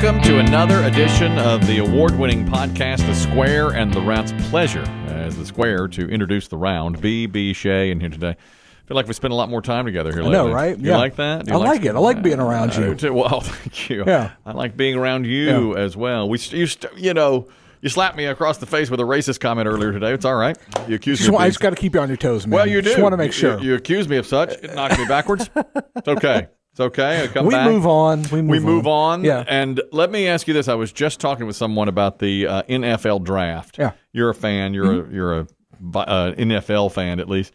Welcome to another edition of the award-winning podcast, The Square and the Round's pleasure as The Square to introduce the round. B, Shea in here today. I feel like we spent a lot more time together here lately. I know, right? You like that? I like it. I like being around you. Well, thank you. Yeah. I like being around you as well. You slapped me across the face with a racist comment earlier today. It's all right. You accused me. I just got to keep you on your toes, man. Well, you do. Just want to make sure. You accused me of such. It knocked me backwards. It's okay. It's okay. I come back. Move on. We move on. Yeah. And let me ask you this. I was just talking with someone about the NFL draft. Yeah. You're a fan. You're a NFL fan, at least.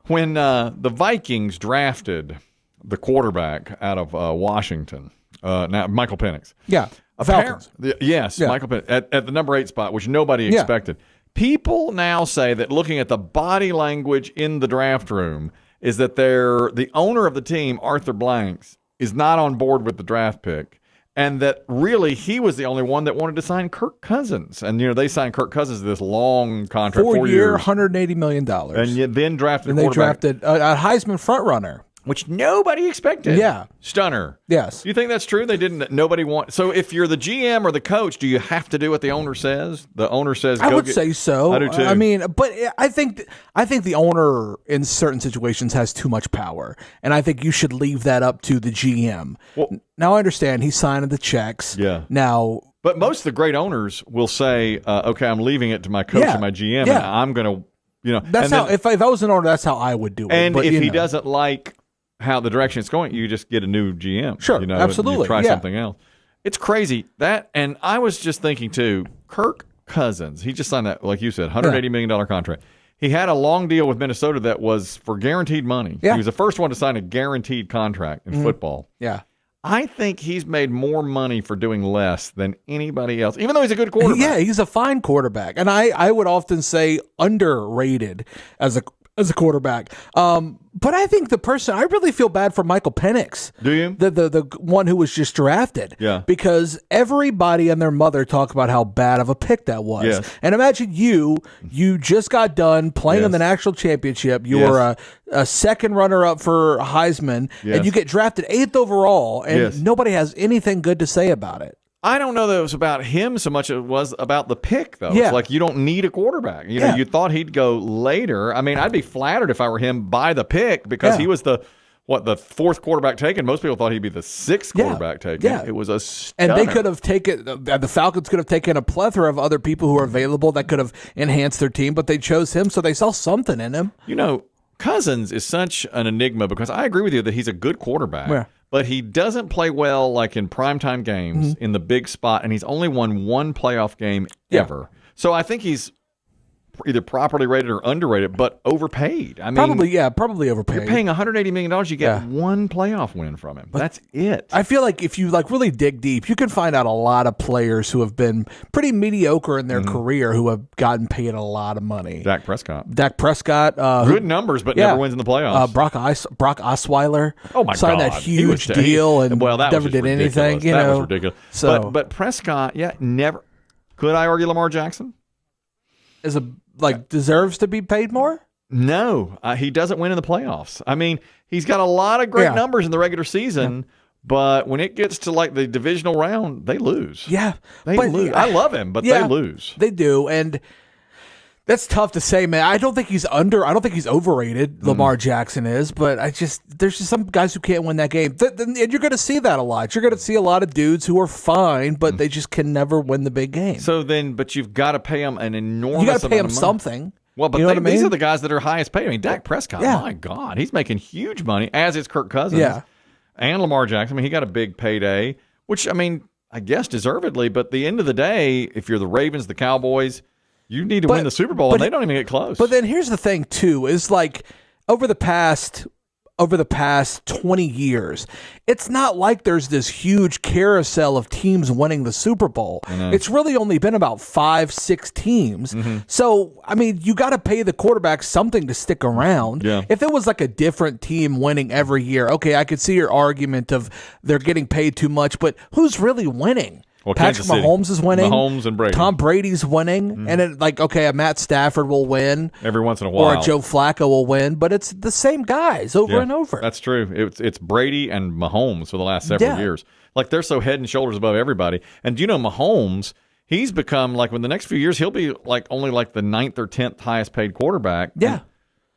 When the Vikings drafted the quarterback out of Washington, now Michael Penix. Yeah. Falcons. Yes, yeah. Michael Penix at the number 8 spot, which nobody expected. People now say that looking at the body language in the draft room is that the owner of the team, Arthur Blanks, is not on board with the draft pick, and that really he was the only one that wanted to sign Kirk Cousins. And, they signed Kirk Cousins to this long contract, 4 years. $180 million. And then drafted a quarterback. They drafted a Heisman frontrunner. Which nobody expected. Yeah. Stunner. Yes. Do you think that's true? Nobody want. So if you're the GM or the coach, do you have to do what the owner says? The owner says, I would say so. I do too. I mean, but I think the owner in certain situations has too much power, and I think you should leave that up to the GM. Well, now I understand he's signing the checks. Yeah. Now, but most of the great owners will say, "Okay, I'm leaving it to my coach and my GM, and I'm going to, That's how. If I was an owner, that's how I would do it. And if he doesn't like how the direction it's going, you just get a new GM. Sure, absolutely. You try something else. It's crazy. And I was just thinking, too, Kirk Cousins, he just signed that, like you said, $180 million contract. He had a long deal with Minnesota that was for guaranteed money. Yeah. He was the first one to sign a guaranteed contract in football. Yeah. I think he's made more money for doing less than anybody else, even though he's a good quarterback. Yeah, he's a fine quarterback. And I would often say underrated as a quarterback. But I think I really feel bad for Michael Penix. Do you? The one who was just drafted. Yeah. Because everybody and their mother talk about how bad of a pick that was. Yes. And imagine you just got done playing in the national championship. You were a second runner-up for Heisman, and you get drafted 8th overall, and nobody has anything good to say about it. I don't know that it was about him so much as it was about the pick, though. Yeah. It's like you don't need a quarterback. You thought he'd go later. I mean, I'd be flattered if I were him by the pick because he was the 4th quarterback taken. Most people thought he'd be the 6th quarterback taken. Yeah. It was a stunner. And they could have taken, the Falcons could have taken a plethora of other people who are available that could have enhanced their team, but they chose him, so they saw something in him. Cousins is such an enigma because I agree with you that he's a good quarterback. Yeah. But he doesn't play well like in primetime games in the big spot, and he's only won one playoff game ever. So I think he's either properly rated or underrated, but overpaid. I mean, probably overpaid. You're paying $180 million, you get one playoff win from him. But that's it. I feel like if you really dig deep, you can find out a lot of players who have been pretty mediocre in their career who have gotten paid a lot of money. Dak Prescott. Good numbers, but never wins in the playoffs. Brock Osweiler. Oh my signed God. that huge deal and that never did anything. That was ridiculous. So, but Prescott, never. Could I argue Lamar Jackson? Deserves to be paid more? No, he doesn't win in the playoffs. I mean, he's got a lot of great numbers in the regular season, but when it gets to the divisional round, they lose. Yeah. They lose. I love him, but they lose. They do, and that's tough to say, man. I don't think he's overrated, Lamar Jackson is, but there's just some guys who can't win that game. And you're going to see that a lot. You're going to see a lot of dudes who are fine, but they just can never win the big game. So but you've got to pay them an enormous amount of money. You got to pay them something. Well, but these are the guys that are highest paid. I mean, Dak Prescott, my God, he's making huge money, as is Kirk Cousins. Yeah. And Lamar Jackson. I mean, he got a big payday, which, I mean, I guess deservedly, but at the end of the day, if you're the Ravens, the Cowboys, you need to win the Super Bowl, and they don't even get close. But then here's the thing, too, is over the past 20 years, it's not like there's this huge carousel of teams winning the Super Bowl. It's really only been about 5-6 teams. So, I mean, you got to pay the quarterback something to stick around. Yeah. If it was a different team winning every year, okay, I could see your argument of they're getting paid too much, but who's really winning? Well, Patrick Mahomes is winning. Mahomes and Brady. Tom Brady's winning. And it, like, okay, a Matt Stafford will win. Every once in a while. Or a Joe Flacco will win. But it's the same guys over and over. That's true. It's Brady and Mahomes for the last several years. Like, they're so head and shoulders above everybody. And do you know Mahomes, he's become, like, in the next few years, he'll be, like, only, like, the 9th or 10th highest paid quarterback. Yeah. And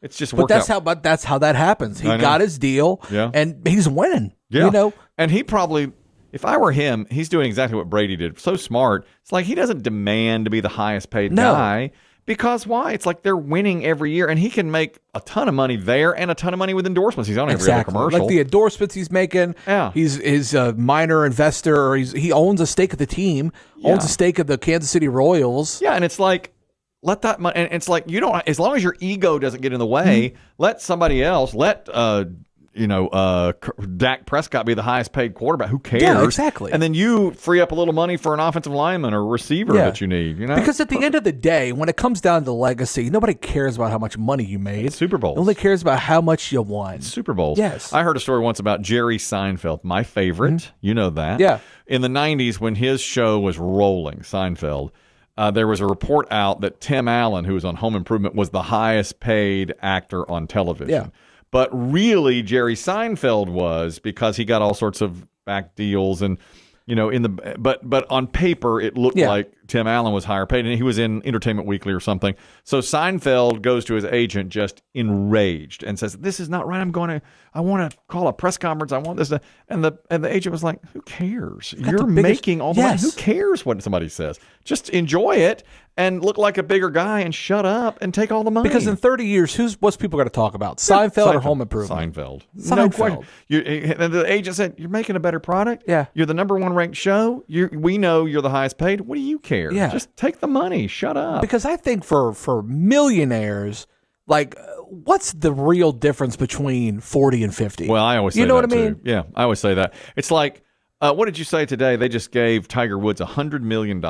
it's just worked out. But that's how that happens. He got his deal. Yeah. And he's winning. Yeah. You know? And he probably... If I were him, he's doing exactly what Brady did. So smart. It's like he doesn't demand to be the highest paid guy. Because why? It's like they're winning every year, and he can make a ton of money there and a ton of money with endorsements. He's on every other commercial. Like the endorsements he's making. Yeah. He's a minor investor, or he owns a stake of the team, owns a stake of the Kansas City Royals. Yeah, and it's like, let that money, and it's like, you don't, as long as your ego doesn't get in the way, let somebody else, Dak Prescott be the highest paid quarterback. Who cares? Yeah, exactly. And then you free up a little money for an offensive lineman or receiver that you need. You know, because at the end of the day, when it comes down to legacy, nobody cares about how much money you made. Super Bowls. Nobody cares about how much you won. Super Bowls. Yes. I heard a story once about Jerry Seinfeld, my favorite. You know that. Yeah. In the 90s, when his show was rolling, Seinfeld, there was a report out that Tim Allen, who was on Home Improvement, was the highest paid actor on television. Yeah. But really, Jerry Seinfeld was, because he got all sorts of back deals and, but on paper it looked like Tim Allen was higher paid, and he was in Entertainment Weekly or something. So Seinfeld goes to his agent just enraged and says, "This is not right. I want to call a press conference. I want this." And the agent was like, "Who cares? You're making all the money. Who cares what somebody says? Just enjoy it and look like a bigger guy and shut up and take all the money." Because in 30 years, what's people going to talk about? Seinfeld or Home Improvement? Seinfeld. Seinfeld. No question. And the agent said, "You're making a better product. Yeah. You're the number one ranked show. We know you're the highest paid. What do you care? Yeah. Just take the money. Shut up." Because I think for millionaires, like, what's the real difference between 40 and 50? Well, I always say you know that what I mean? too. Yeah, I always say that. It's like, what did you say today? They just gave Tiger Woods $100 million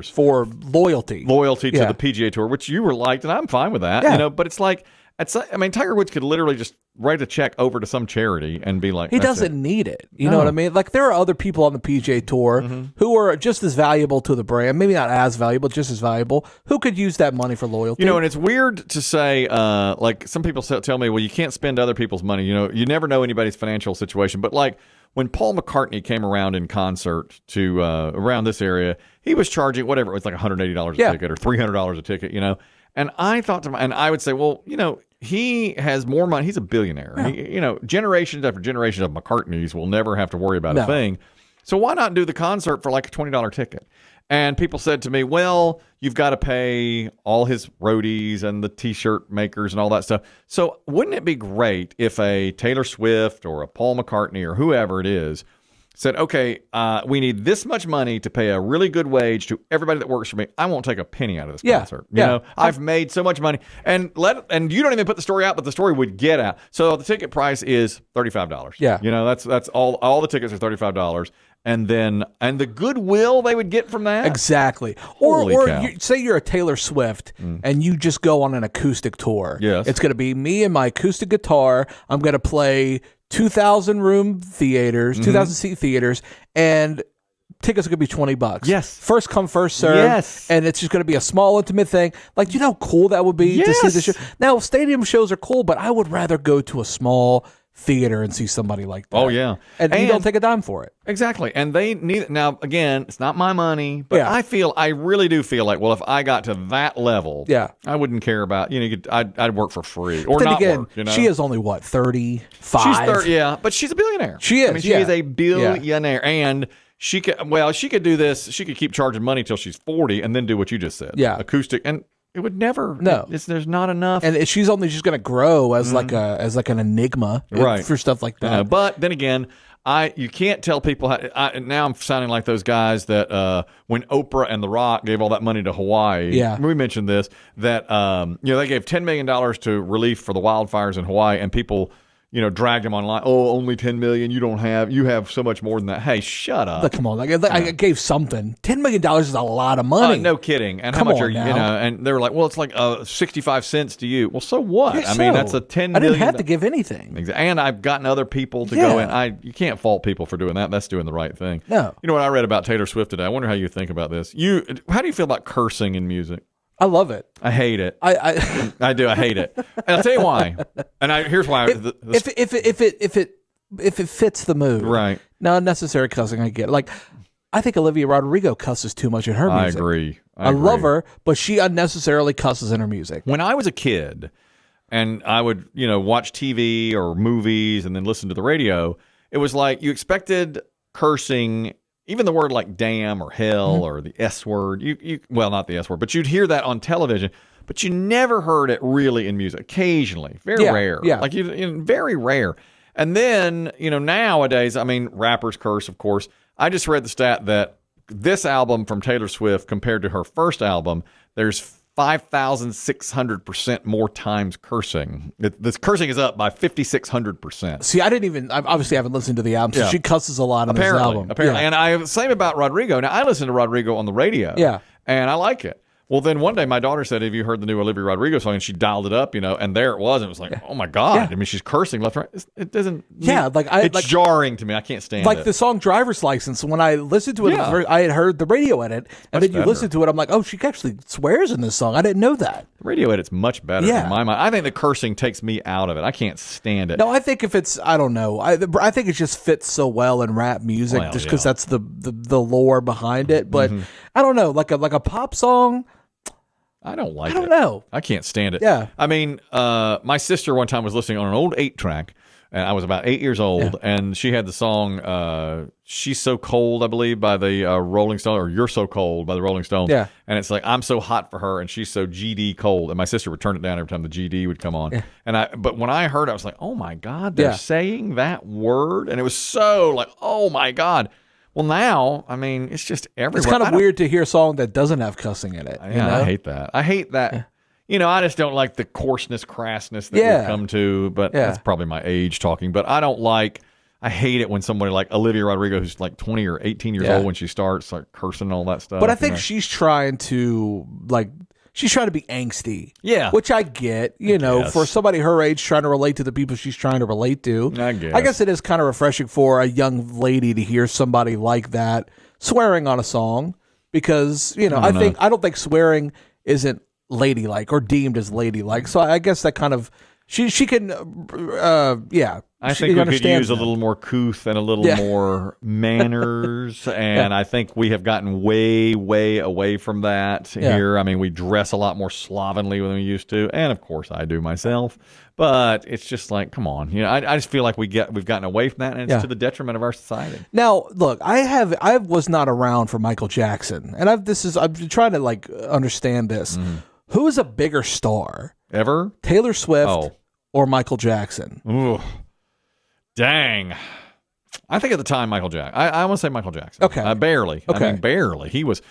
for loyalty to the PGA Tour, which you were liked, and I'm fine with that. Yeah. But it's like, Tiger Woods could literally just write a check over to some charity and be like, he doesn't need it. You know what I mean? Like, there are other people on the PGA Tour who are just as valuable to the brand, maybe not as valuable, just as valuable, who could use that money for loyalty. And it's weird to say, like, some people tell me, well, you can't spend other people's money. You never know anybody's financial situation. But like, when Paul McCartney came around in concert to around this area, he was charging whatever, it was like $180 a ticket or $300 a ticket, And I thought and I would say, well, he has more money. He's a billionaire. Yeah. Generations after generations of McCartneys will never have to worry about a thing. So why not do the concert for like a $20 ticket? And people said to me, well, you've got to pay all his roadies and the T-shirt makers and all that stuff. So wouldn't it be great if a Taylor Swift or a Paul McCartney or whoever it is said, okay, we need this much money to pay a really good wage to everybody that works for me. I won't take a penny out of this concert. I've made so much money. And you don't even put the story out, but the story would get out. So the ticket price is $35. Yeah. That's all the tickets are $35. And the goodwill they would get from that. Exactly. Or say you're a Taylor Swift and you just go on an acoustic tour. Yes. It's going to be me and my acoustic guitar. I'm going to play 2,000 room theaters, 2,000 seat theaters, and tickets are going to be $20. Yes. First come, first serve. Yes. And it's just going to be a small, intimate thing. Like, do you know how cool that would be to see the show? Now, stadium shows are cool, but I would rather go to a small theater and see somebody like that. Oh, yeah. And you don't take a dime for it. Exactly. And they need, now, again, it's not my money, but I really do feel like, well, if I got to that level, I wouldn't care about, I'd work for free or not work. She is only, 35? She's 30, yeah, but she's a billionaire. She is. She is a billionaire. And she could do this. She could keep charging money till she's 40 and then do what you just said. Yeah. Acoustic. And it would never. No, there's not enough, and she's only just going to grow as like an enigma, for stuff like that. But then again, you can't tell people how. Now I'm sounding like those guys that when Oprah and The Rock gave all that money to Hawaii. Yeah, we mentioned this that they gave $10 million to relief for the wildfires in Hawaii, and people dragged him online. Oh, only 10 million. You have so much more than that. Hey, shut up. Come on. I gave something. $10 million is a lot of money. No kidding. And how much are you, and they were like, well, it's like 65 cents to you. Well, so what? Yeah, I mean, that's a $10 million. I didn't have to give anything. And I've gotten other people to go in. You can't fault people for doing that. That's doing the right thing. No. You know what I read about Taylor Swift today? I wonder how you think about this. How do you feel about cursing in music? I love it. I hate it. I do. I hate it. And I'll tell you why. And here's why. If it fits the mood, right? Now, unnecessary cussing, I get it. Like, I think Olivia Rodrigo cusses too much in her music. I agree. I love her, but she unnecessarily cusses in her music. When I was a kid, and I would watch TV or movies and then listen to the radio, it was like you expected cursing. Even the word like damn or hell or the S word, well, not the S word, but you'd hear that on television, but you never heard it really in music. Occasionally, very rare. Yeah. Like very rare. And then, nowadays, I mean, rappers curse, of course. I just read the stat that this album from Taylor Swift compared to her first album, there's 5,600% more times cursing. This cursing is up by 5,600%. See, I obviously haven't listened to the album, so she cusses a lot on this album. Apparently. And I same about Rodrigo. Now, I listen to Rodrigo on the radio. Yeah. And I like it. Well, then one day my daughter said, have you heard the new Olivia Rodrigo song? And she dialed it up, and there it was. And it was like, oh my God. Yeah. I mean, she's cursing left, right. It doesn't. Yeah. It's jarring to me. I can't stand it. Like the song Driver's License. When I listened to it, I had heard the radio edit. And then you listen to it, I'm like, oh, she actually swears in this song. I didn't know that. The radio edit's much better in my mind. I think the cursing takes me out of it. I can't stand it. No, I think if it's, I don't know. I think it just fits so well in rap music just because that's the lore behind it. But I don't know. Like a pop song. I don't like it. I don't know. I can't stand it. Yeah. I mean, my sister one time was listening on an old 8-track, and I was about 8 years old, and she had the song She's So Cold, I believe, by the Rolling Stone, or You're So Cold by the Rolling Stones. Yeah. And it's like, I'm so hot for her, and she's so GD cold. And my sister would turn it down every time the GD would come on. Yeah. But when I heard it, I was like, oh, my God, they're saying that word? And it was so like, oh, my God. Well, now, I mean, it's just everywhere. It's kind of weird to hear a song that doesn't have cussing in it. Yeah, I hate that. I hate that. Yeah. I just don't like the coarseness, crassness that we've come to. But that's probably my age talking. But I hate it when somebody like Olivia Rodrigo, who's like 20 or 18 years old when she starts like cursing and all that stuff. But I think she's trying to she's trying to be angsty. Yeah. Which I get, for somebody her age trying to relate to the people she's trying to relate to. I guess it is kind of refreshing for a young lady to hear somebody like that swearing on a song because, I don't think swearing isn't ladylike or deemed as ladylike. So I guess that kind of she can I think we could use a little more couth and a little more manners, and I think we have gotten way, way away from that here. I mean, we dress a lot more slovenly than we used to, and of course I do myself, but it's just like, come on. I just feel like we've gotten away from that, and it's to the detriment of our society. Now, look, I was not around for Michael Jackson, and I'm trying to understand this. Who is a bigger star? Ever? Taylor Swift or Michael Jackson? Ooh. Dang. I think at the time, Michael Jackson. I want to say Michael Jackson. Okay. Barely. Okay. I mean, barely. He was,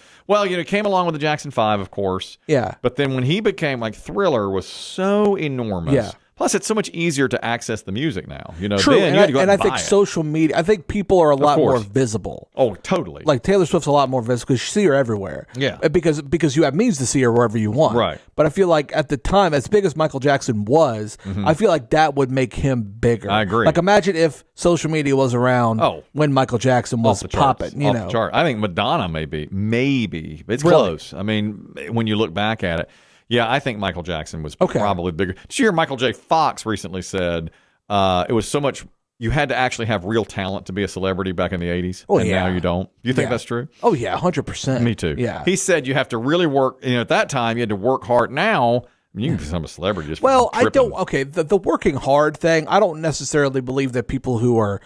came along with the Jackson 5, of course. Yeah. But then when he became, Thriller was so enormous. Yeah. Plus, it's so much easier to access the music now. True, then you had to go out and I buy think it. social media. I think people are a lot more visible. Oh, totally. Like Taylor Swift's a lot more visible because you see her everywhere. Yeah, because you have means to see her wherever you want. Right. But I feel like at the time, as big as Michael Jackson was, I feel like that would make him bigger. I agree. Like imagine if social media was around when Michael Jackson was popping. Off the chart. I think Madonna maybe, but it's close. I mean, when you look back at it. Yeah, I think Michael Jackson was probably bigger. Did you hear Michael J. Fox recently said it was so much, you had to actually have real talent to be a celebrity back in the 80s, and now you don't. Do you think that's true? Oh, yeah, 100%. Me too. Yeah. He said you have to really work, at that time you had to work hard. Now, you can become a celebrity just I don't, the working hard thing, I don't necessarily believe that people who are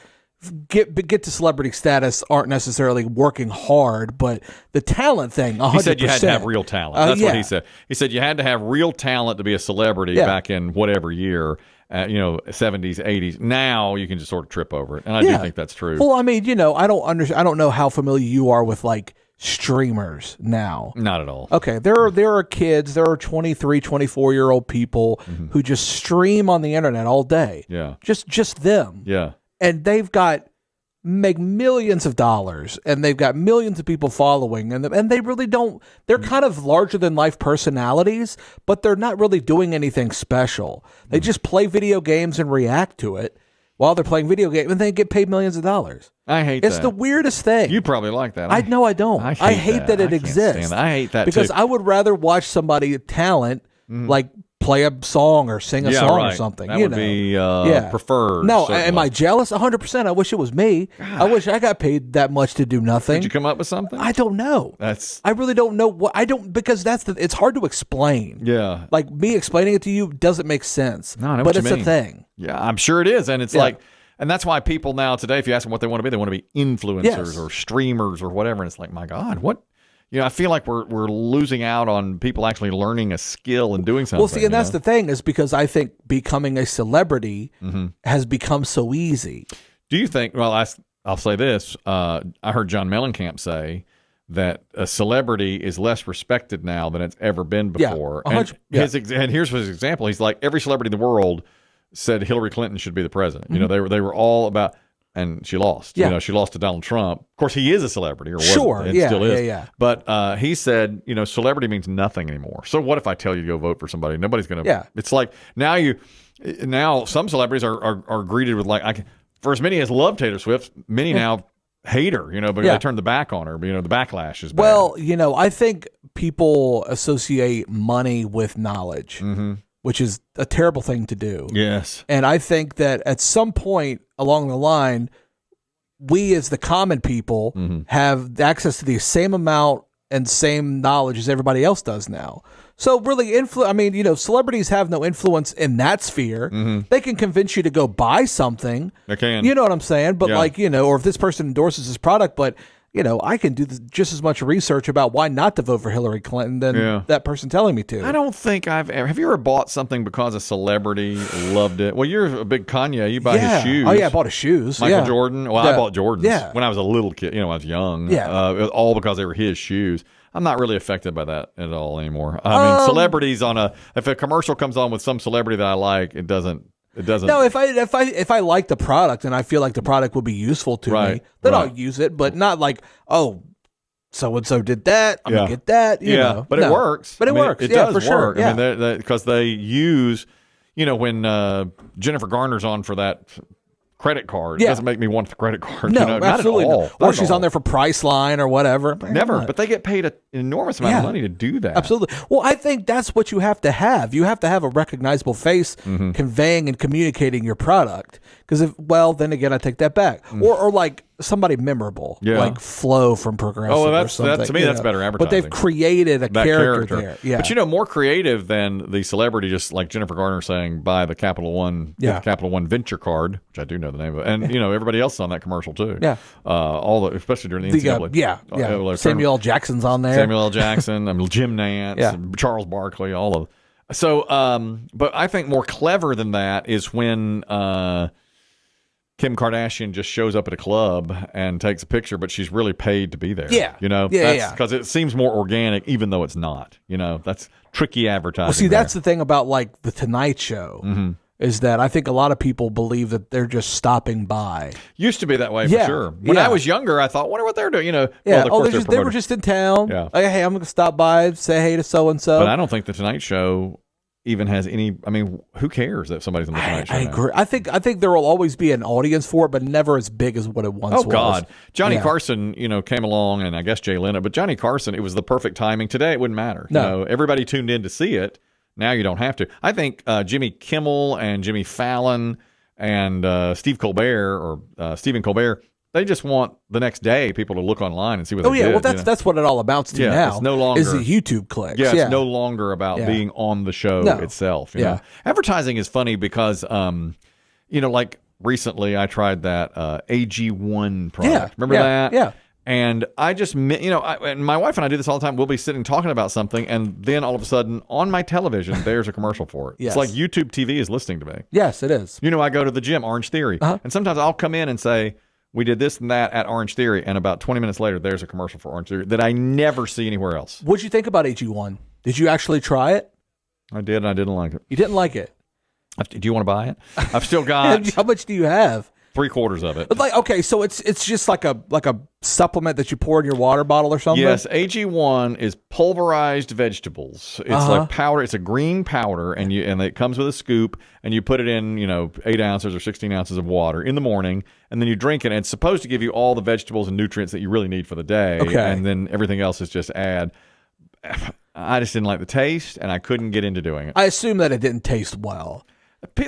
get to celebrity status aren't necessarily working hard, but the talent thing, 100%. He said you had to have real talent. That's what he said. He said you had to have real talent to be a celebrity back in whatever year, 70s, 80s. Now you can just sort of trip over it, and I do think that's true. Well, I mean, I don't know how familiar you are with streamers now. Not at all. Okay, there are kids, there are 23, 24-year-old people who just stream on the internet all day. Yeah. Just them. Yeah. And they've make millions of dollars, and they've got millions of people following, and they really don't. They're kind of larger than life personalities, but they're not really doing anything special. They just play video games and react to it while they're playing video games, and they get paid millions of dollars. I hate that. It's the weirdest thing. You probably like that. I don't. I hate that it exists. I hate that because too. I would rather watch somebody talent like play a song or sing a song or something. That would be preferred. No, certainly. am I jealous? 100%. I wish it was me. I wish I got paid that much to do nothing. Did you come up with something? I don't know. I really don't know what. Because it's hard to explain. Yeah. Like me explaining it to you doesn't make sense. No, I know but what you it's mean. a thing. Yeah, I'm sure it is. And it's like, and that's why people now today, if you ask them what they want to be influencers or streamers or whatever. And it's like, my God, what? I feel like we're losing out on people actually learning a skill and doing something. Well, see, and that's the thing is because I think becoming a celebrity has become so easy. Do you think, well, I'll say this. I heard John Mellencamp say that a celebrity is less respected now than it's ever been before. And here's his example. He's like, every celebrity in the world said Hillary Clinton should be the president. They were all about... And she lost. Yeah. She lost to Donald Trump. Of course, he is a celebrity, or sure, it yeah, still is. Yeah. But he said, celebrity means nothing anymore. So what if I tell you to go vote for somebody? Nobody's going to. Yeah. It's like now some celebrities are greeted with for as many as love Taylor Swift, many now hate her. Because they turned the back on her. The backlash is bad. Well, I think people associate money with knowledge. Which is a terrible thing to do. Yes. And I think that at some point along the line, we as the common people have access to the same amount and same knowledge as everybody else does now. So really, celebrities have no influence in that sphere. They can convince you to go buy something. They can. You know what I'm saying? But or if this person endorses this product, but I can do just as much research about why not to vote for Hillary Clinton than that person telling me to. I don't think have you ever bought something because a celebrity loved it? Well, you're a big Kanye. You buy his shoes. Oh, yeah, I bought his shoes. Michael Jordan. Well, I bought Jordans when I was a little kid. When I was young. Yeah. All because they were his shoes. I'm not really affected by that at all anymore. I mean, celebrities if a commercial comes on with some celebrity that I like, it doesn't. No, if I like the product and I feel like the product would be useful to me, then I'll use it. But not like, so and so did that. I'm gonna get that. You know. But it works. But it works. It does for sure. work. Yeah. Because they use, when Jennifer Garner's on for that credit card, it doesn't make me want the credit card. No, absolutely not at all. Not. Or she's on there for Priceline or whatever. Never. But they get paid an enormous amount of money to do that. Absolutely. Well, I think that's what you have to have. You have to have a recognizable face conveying and communicating your product. Because then again, I take that back. Or like somebody memorable, like Flo from Progressive. Oh, to me, that's better advertising. But they've created a character there. Yeah. But more creative than the celebrity, just like Jennifer Garner saying, buy the Capital One Venture card, which I do know the name of it. And, everybody else is on that commercial too. Yeah. Especially during the NCAA. Samuel L. Jackson's on there. Samuel L. Jackson, Jim Nantz, Charles Barkley, all of them. So, but I think more clever than that is when Kim Kardashian just shows up at a club and takes a picture, but she's really paid to be there. Yeah. Because it seems more organic, even though it's not. That's tricky advertising. Well, see, that's the thing about like the Tonight Show is that I think a lot of people believe that they're just stopping by. Used to be that way for sure. When I was younger, I thought, wonder what they're doing. They were just in town. Yeah. Like, hey, I'm going to stop by, say hey to so and so. But I don't think the Tonight Show even has any. I mean, who cares if somebody's on the Tonight Show? I agree. I think there will always be an audience for it, but never as big as what it once was. Oh God, Johnny Carson, came along, and I guess Jay Leno, but Johnny Carson, it was the perfect timing. Today, it wouldn't matter. No. Everybody tuned in to see it. Now you don't have to. I think Jimmy Kimmel and Jimmy Fallon and Stephen Colbert, they just want the next day people to look online and see what they did. Well, that's what it all amounts to now. It's no longer is the YouTube clicks. Yeah, it's no longer about being on the show itself. You know? Advertising is funny because, like recently I tried that AG1 product. Remember that? Yeah. And I just, and my wife and I do this all the time. We'll be sitting talking about something, and then all of a sudden on my television, there's a commercial for it. Yes. It's like YouTube TV is listening to me. Yes, it is. I go to the gym, Orange Theory, and sometimes I'll come in and say, We did this and that at Orange Theory, and about 20 minutes later, there's a commercial for Orange Theory that I never see anywhere else. What'd you think about AG1? Did you actually try it? I did, and I didn't like it. You didn't like it? Do you want to buy it? I've still got... How much do you have? 3/4 of it. Like, okay, so it's just like a supplement that you pour in your water bottle or something? Yes, AG1 is pulverized vegetables. It's like powder. It's a green powder, and it comes with a scoop, and you put it in 8 ounces or 16 ounces of water in the morning, and then you drink it, and it's supposed to give you all the vegetables and nutrients that you really need for the day, and then everything else is just add. I just didn't like the taste, and I couldn't get into doing it. I assume that it didn't taste well.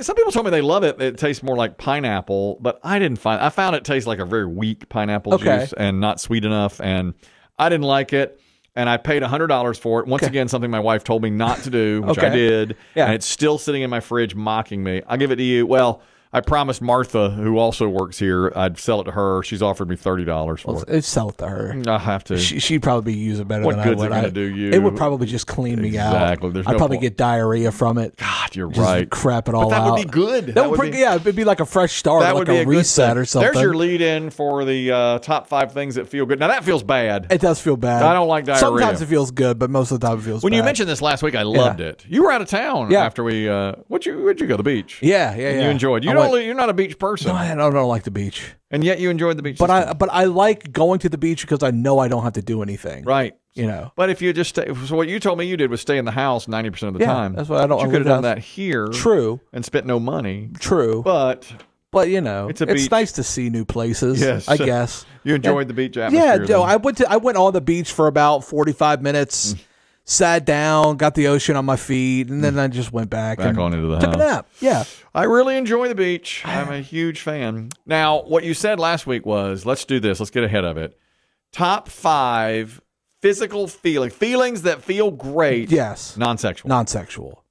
Some people told me they love it. It tastes more like pineapple, but I didn't find. I found it tastes like a very weak pineapple juice and not sweet enough, and I didn't like it. And I paid $100 for it. Once again, something my wife told me not to do, which I did. Yeah. And it's still sitting in my fridge mocking me. I'll give it to you. Well, I promised Martha, who also works here, I'd sell it to her. She's offered me $30 for it. Sell it to her. I have to. She'd probably use it better than I would. What good's it going to do you? It would probably just clean me out. Exactly. I'd probably get diarrhea from it. God, you're just right. Crap it all out. But that would be good. That would be, it'd be like a fresh start, that like would be a reset or something. There's your lead-in for the top 5 things that feel good. Now, that feels bad. It does feel bad. I don't like diarrhea. Sometimes it feels good, but most of the time it feels bad. When you mentioned this last week, I loved it. You were out of town after we... where'd you go? The beach? Yeah. You enjoyed. You're not a beach person. No, I don't like the beach. And yet you enjoyed the beach. But I like going to the beach because I know I don't have to do anything. Right. But if you just stay, so what you told me you did was stay in the house 90% of the time. That's what I don't. You could have done that here. True. And spent no money. True. But it's nice to see new places. Yes. I guess. You enjoyed the beach atmosphere. Yeah, I went on the beach for about 45 minutes. Sat down, got the ocean on my feet, and then I just went back on into the house. Took a nap. Yeah. I really enjoy the beach. I'm a huge fan. Now, what you said last week was, let's do this. Let's get ahead of it. Top 5 physical feelings that feel great. Yes. Non-sexual.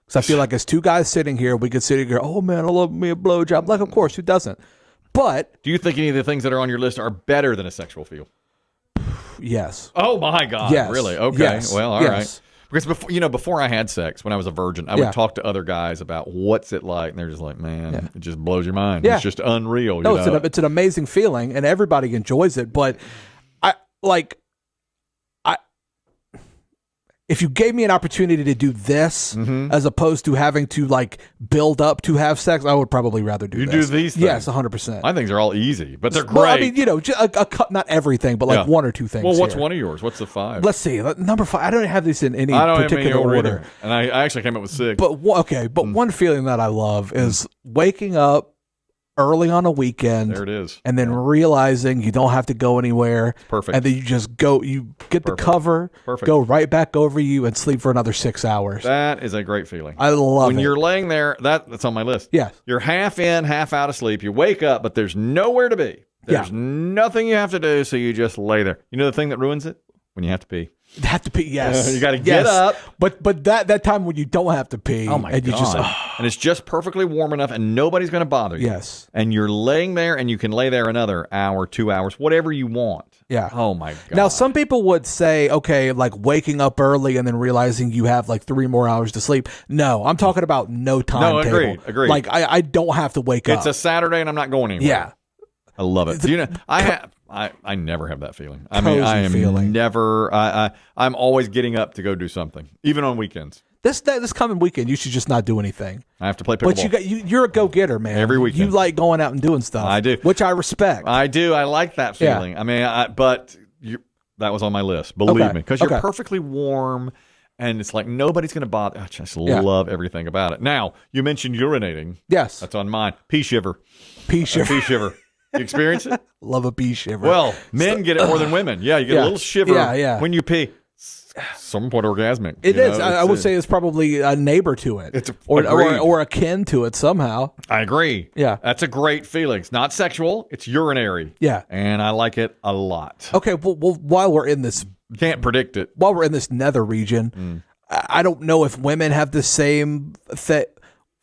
Because I feel like as two guys sitting here, we could sit here and go, oh, man, I love me a blowjob. Like, of course, who doesn't? But do you think any of the things that are on your list are better than a sexual feel? Yes. Oh my God! Yes. Really? Okay. Yes. Well, all right. Because before I had sex, when I was a virgin, I would talk to other guys about what's it like, and they're just like, "Man, it just blows your mind. It's just unreal." No, it's an amazing feeling, and everybody enjoys it. But if you gave me an opportunity to do this as opposed to having to build up to have sex, I would probably rather do this. You do these things? Yes, 100%. I think they're all easy, but they're great. Well, I mean, not everything, but 1 or 2 things. Well, what's one of yours? What's the 5? Let's see. Number 5. I don't have these in any particular order. And I actually came up with 6. But one feeling that I love is waking up early on a weekend. There it is. And then realizing you don't have to go anywhere. Perfect. And then you just go, you get the cover, go right back over you and sleep for another 6 hours. That is a great feeling. I love it. When you're laying there, that's on my list. Yes. You're half in, half out of sleep. You wake up, but there's nowhere to be. There's nothing you have to do, so you just lay there. You know the thing that ruins it? When you have to pee. Have to pee, yes. You got to get up. But that time when you don't have to pee. Oh, my God. And it's just perfectly warm enough, and nobody's going to bother you. Yes. And you're laying there, and you can lay there another hour, 2 hours, whatever you want. Yeah. Oh, my God. Now, some people would say, okay, waking up early and then realizing you have 3 more hours to sleep. No, I'm talking about no timetable. Agreed. I don't have to wake up. It's a Saturday, and I'm not going anywhere. Yeah. I love it. I never have that feeling. I mean, I am feeling. never. I'm always getting up to go do something, even on weekends. This coming weekend, you should just not do anything. I have to play pickleball. But you're a go-getter, man. Every weekend. You like going out and doing stuff. I do. Which I respect. I do. I like that feeling. Yeah. I mean, that was on my list. Believe me. Because you're perfectly warm, and it's like nobody's going to bother. I just love everything about it. Now, you mentioned urinating. Yes. That's on mine. Pee shiver. Pee shiver. Pee shiver. You experience it? Love a pee shiver. Well, men get it more than women. Yeah, you get a little shiver when you pee. Somewhat orgasmic. It is. I would say it's probably a neighbor to it. It's or akin to it somehow. I agree. Yeah. That's a great feeling. It's not sexual. It's urinary. Yeah. And I like it a lot. Okay, well while we're in this... Can't predict it. While we're in this nether region, I don't know if women have the same...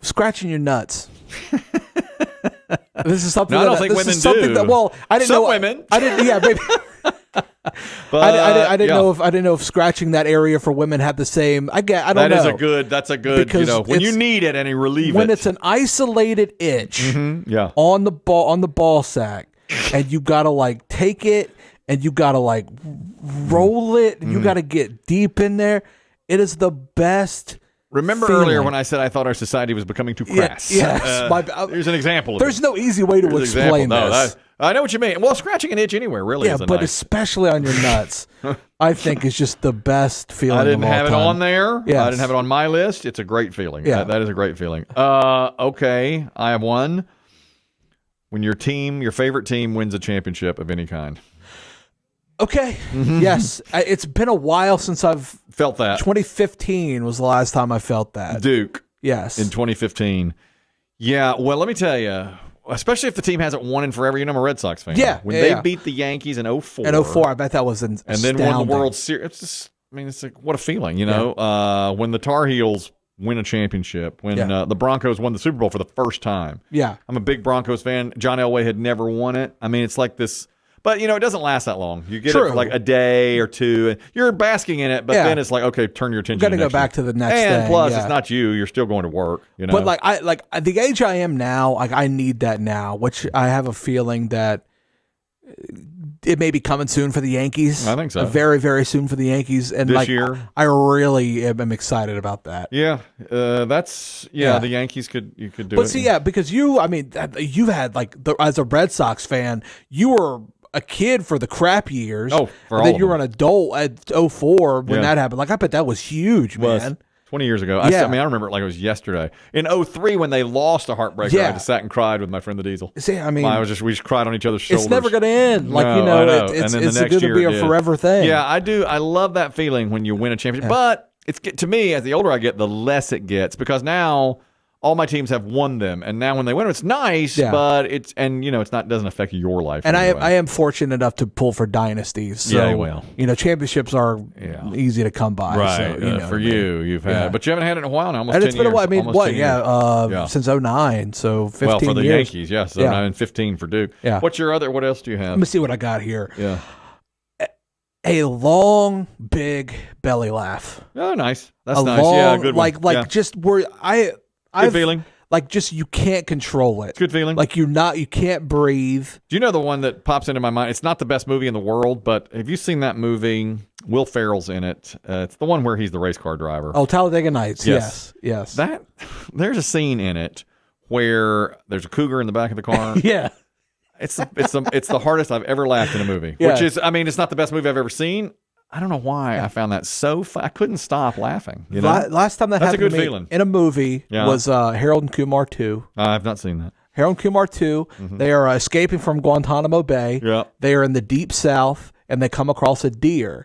Scratching your nuts. This is something I don't think women do. Well, I didn't know. Some women. I didn't. Yeah, maybe. But I didn't know if scratching that area for women had the same. I don't know. That's a good. Because when you need it and you relieve when it's an isolated itch on the ball sack, and you got to like take it and you got to like roll it and you got to get deep in there. It is the best. Remember earlier when I said I thought our society was becoming too crass? Yes. Here's an example of There's no easy way to explain this. I know what you mean. Well, scratching an itch anywhere really is but especially on your nuts, I think is just the best feeling. I didn't have it on there. Yes. I didn't have it on my list. It's a great feeling. Yeah. That is a great feeling. Okay, I have one. When your favorite team wins a championship of any kind. Okay. Yes. It's been a while since I've felt that. 2015 was the last time I felt that. Duke. Yes. In 2015. Yeah. Well, let me tell you, especially if the team hasn't won in forever. I'm a Red Sox fan. Yeah. When they beat the Yankees in 2004. In 2004, I bet that was astounding. And then won the World Series. It's just, it's like, what a feeling, you know? When the Tar Heels win a championship, when the Broncos won the Super Bowl for the first time. Yeah. I'm a big Broncos fan. John Elway had never won it. It's like this. But, it doesn't last that long. You get it for like a day or two. And you're basking in it, but then it's like, okay, turn your attention to the next go back to the next thing. And plus, it's not you. You're still going to work. But the age I am now, I need that now, which I have a feeling that it may be coming soon for the Yankees. I think so. Very, very soon for the Yankees. And this year. I really am excited about that. Yeah. The Yankees could do it. But see, because you've had as a Red Sox fan, you were a kid for the crap years. Oh, and then you were an adult at 2004 when that happened. I bet that was huge, man. 20 years ago. I remember it like it was yesterday. In 2003, when they lost a heartbreaker, I just sat and cried with my friend the Diesel. See, we just cried on each other's shoulders. It's never going to end. It's going to be a forever thing. Yeah, I do. I love that feeling when you win a championship. But to me, as the older I get, the less it gets, because now all my teams have won them, and now when they win them, it's nice, but it's not doesn't affect your life. And anyway. I am fortunate enough to pull for dynasties. So, championships are easy to come by. Right. So, for you've had, but you haven't had it in a while now. Almost 10 years. It's been a while. Since 2009, so 15 years. Well, for the Yankees, yes. So 9 and 15 for Duke. Yeah. What else do you have? Let me see what I got here. Yeah. A long, big belly laugh. Oh, nice. That's nice. Good one. Just where Good feeling. Just you can't control it. Good feeling. You can't breathe. Do you know the one that pops into my mind? It's not the best movie in the world, but have you seen that movie? Will Ferrell's in it. It's the one where he's the race car driver. Oh, Talladega Nights. Yes. There's a scene in it where there's a cougar in the back of the car. Yeah. It's the hardest I've ever laughed in a movie. Yeah. Which is, it's not the best movie I've ever seen. I don't know why I found that so fun. I couldn't stop laughing. Last time that happened to me feeling. In a movie was Harold and Kumar 2. I've not seen that. Harold and Kumar 2. Mm-hmm. They are escaping from Guantanamo Bay. Yeah. They are in the deep south, and they come across a deer.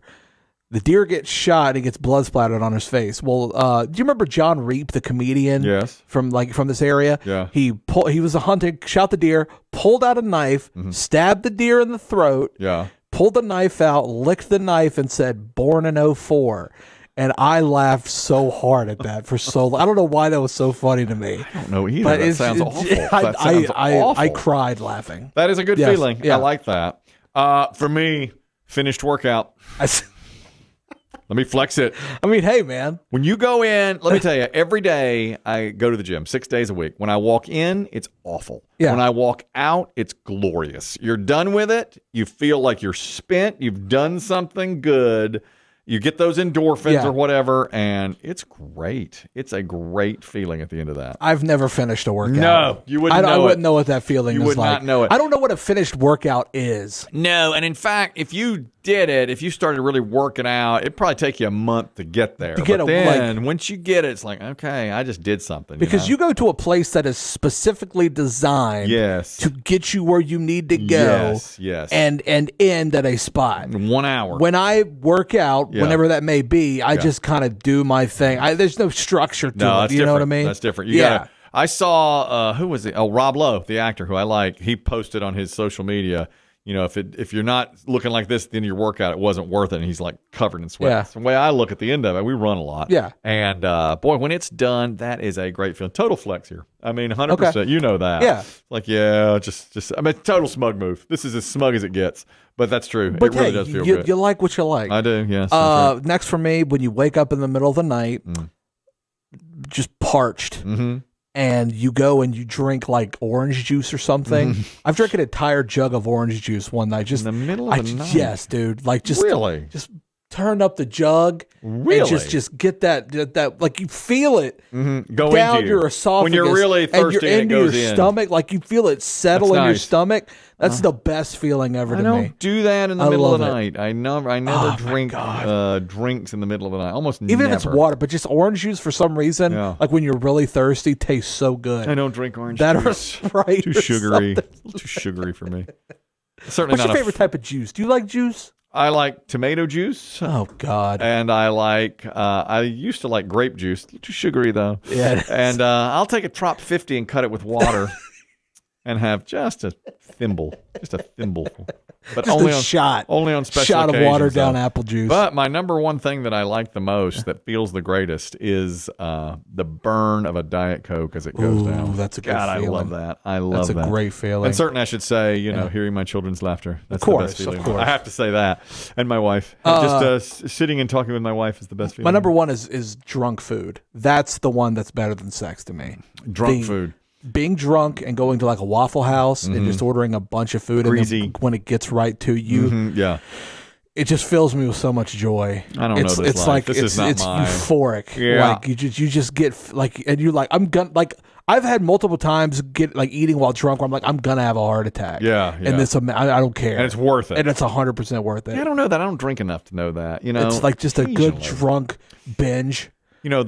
The deer gets shot and he gets blood splattered on his face. Well, do you remember John Reap, the comedian? Yes. From this area? Yeah. He was a hunter, shot the deer, pulled out a knife, stabbed the deer in the throat. Yeah. Pulled the knife out, licked the knife, and said, "Born in 2004." And I laughed so hard at that for so long. I don't know why that was so funny to me. I don't know either. But that sounds awful. I cried laughing. That is a good feeling. Yeah. I like that. For me, finished workout. Let me flex it. Hey, man. When you go in, let me tell you, every day I go to the gym 6 days a week. When I walk in, it's awful. Yeah. When I walk out, it's glorious. You're done with it. You feel like you're spent. You've done something good. You get those endorphins or whatever, and it's great. It's a great feeling at the end of that. I've never finished a workout. No, you wouldn't know it. I wouldn't know what that feeling is like. You would not know it. I don't know what a finished workout is. No, and in fact, if you did it, if you started really working out, it'd probably take you a month to get there. But then once you get it, it's like, okay, I just did something. Because you go to a place that is specifically designed to get you where you need to go. Yes. And end at a spot. 1 hour. When I work out, whenever that may be, I just kind of do my thing. There's no structure to it. You know what I mean? That's different. I saw, who was it? Oh, Rob Lowe, the actor who I like. He posted on his social media, if you're not looking like this at the end of your workout, it wasn't worth it. And he's like covered in sweat. Yeah. That's the way I look at the end of it. We run a lot. Yeah. And boy, when it's done, that is a great feeling. Total flex here. 100%. You know that. Yeah. Just total smug move. This is as smug as it gets. But that's true. But it really does feel good. You like what you like. I do, yes. Next for me, when you wake up in the middle of the night, just parched. Mm-hmm. and you go and you drink like orange juice or something. I've drank an entire jug of orange juice one night. Just in the middle of the night. Yes, dude. Like just really, just turn up the jug. Really, and just get that like you feel it go down into your esophagus when you're really thirsty and you're into it goes your in. stomach. Like you feel it settle That's in your nice. stomach. That's the best feeling ever to me. I don't do that in the middle of the love it. night. I never drink drinks in the middle of the night. Almost Even never. if it's water, but just orange juice for some reason, like when you're really thirsty, tastes so good. I don't drink orange that juice. Or Sprite Too or sugary. something. Too sugary for me. Certainly What's not your favorite type of juice? Do you like juice? I like tomato juice. Oh God! And I like. I used to like grape juice. Too sugary though. Yeah. And I'll take a Trop 50 and cut it with water, and have just a thimble, but Just only a on shot, only on special shot of occasions, watered down though. apple juice. But my number one thing that I like the most, that feels the greatest, is the burn of a Diet Coke as it goes down. That's a good God, feeling. I love that. I love that. That's a great feeling. And certainly, I should say, hearing my children's laughter. That's of course, the best feeling. of course. I have to say that. And my wife. Just sitting and talking with my wife is the best feeling. My number one is drunk food. That's the one that's better than sex to me. Drunk food. Being drunk and going to like a Waffle House and just ordering a bunch of food, Greasy. and then when it gets right to you, Yeah. it just fills me with so much joy. I don't know this it's life. like This it's is not mine. euphoric. Yeah. Like you just get like, and you're like, I'm gonna like. I've had multiple times get like eating while drunk where I'm like, I'm gonna have a heart attack. Yeah. And this, I don't care. And it's worth it. And it's 100% worth it. Yeah, I don't know that. I don't drink enough to know that. It's like just a good occasionally. drunk binge. There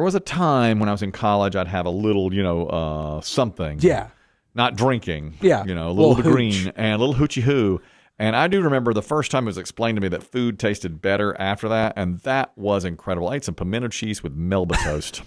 was a time when I was in college, I'd have a little, something. Yeah. Not drinking. Yeah. A little Little green hooch. and a little hoochie hoo. And I do remember the first time it was explained to me that food tasted better after that, and that was incredible. I ate some pimento cheese with Melba toast.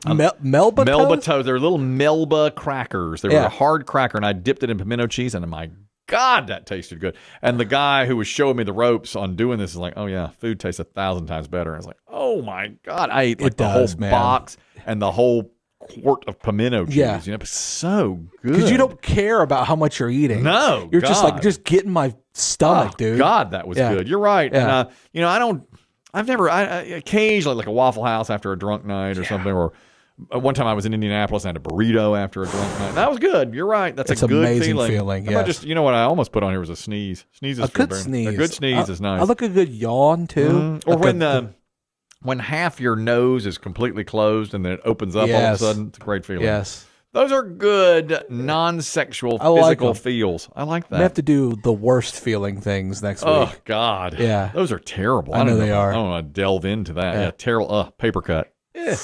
Melba toast? Toast. They were little Melba crackers. They were a hard cracker, and I dipped it in pimento cheese, and my God, that tasted good. And the guy who was showing me the ropes on doing this is like, oh, yeah, food tastes 1,000 times better. And I was like, oh, my God. I ate like the whole box and the whole quart of pimento cheese. Yeah. It was so good. Because you don't care about how much you're eating. No, You're just getting my stomach, dude. God, that was good. You're right. Yeah. And, I occasionally like a Waffle House after a drunk night or something, or one time I was in Indianapolis and I had a burrito after a drunk night. That was good. You're right. That's It's a good amazing feeling. Yes. Just, what I almost put on here was a sneeze. Sneeze is a good sneeze. A good sneeze is nice. I like a good yawn too. Or when half your nose is completely closed and then it opens up all of a sudden, it's a great feeling. Yes. Those are good non-sexual physical feels. I like that. We have to do the worst feeling things next week. Oh, God. Yeah. Those are terrible. I know they are. I don't want to delve into that. Yeah, terrible. Paper cut. Yeah.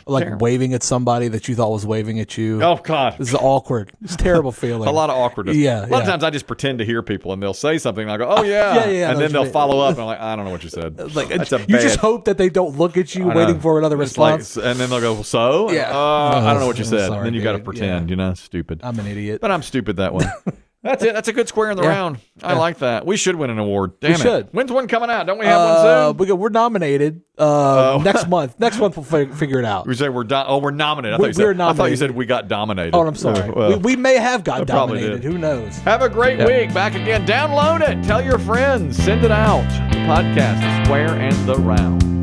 Like terrible. Waving at somebody that you thought was waving at you. Oh, God. This is awkward. It's a terrible feeling. A lot of awkwardness. Yeah. A lot of times I just pretend to hear people and they'll say something and I go, oh, yeah. And then they'll follow up and I'm like, I don't know what you said. You just hope that they don't look at you waiting for another response. And then they'll go, so? Yeah. I don't know what you said. Sorry, and then you got to dude. pretend, stupid. I'm an idiot. But I'm stupid that way. That's it. That's a good square in the round. I like that. We should win an award. Damn it. should. When's one coming out? Don't we have one soon? We're nominated next month. Next month we'll figure it out. We say we're nominated. We're I thought you nominated. said we got dominated. Oh, I'm sorry. Well, we may have got probably dominated. did. Who knows? have a great week. Back again. Download it. Tell your friends. Send it out. The podcast, The Square and the Round.